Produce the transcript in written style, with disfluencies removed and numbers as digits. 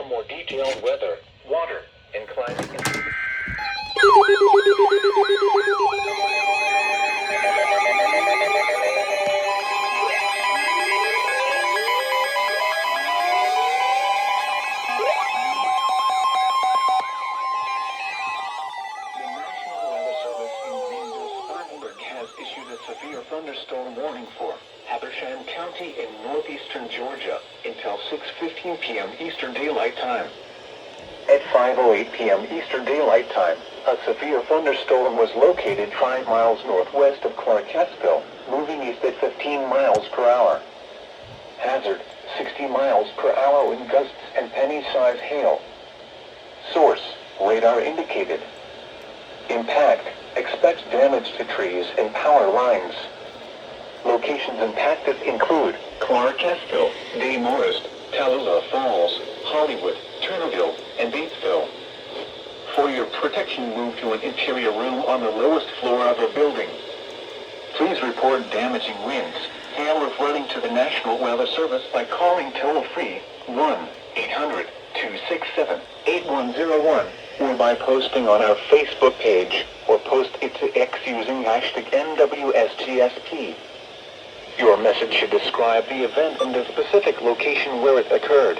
more detailed weather, water, and climate information. Issued a severe thunderstorm warning for Habersham County in northeastern Georgia until 6:15 p.m. Eastern Daylight Time. At 5:08 p.m. Eastern Daylight Time, a severe thunderstorm was located 5 miles northwest of Clarksville, moving east at 15 miles per hour. Hazard, 60 miles per hour wind gusts and penny-size hail. Source, radar indicated. Impact, expect damage to trees and power lines. Locations impacted include Clarksville, Demorest, Tallulah Falls, Hollywood, Turnerville, and Batesville. For your protection, move to an interior room on the lowest floor of a building. Please report damaging winds, hail, or flooding to the National Weather Service by calling toll-free 1-800-267-8101 or by posting on our Facebook page or post it to X using hashtag NWSGSP. Your message should describe the event and the specific location where it occurred.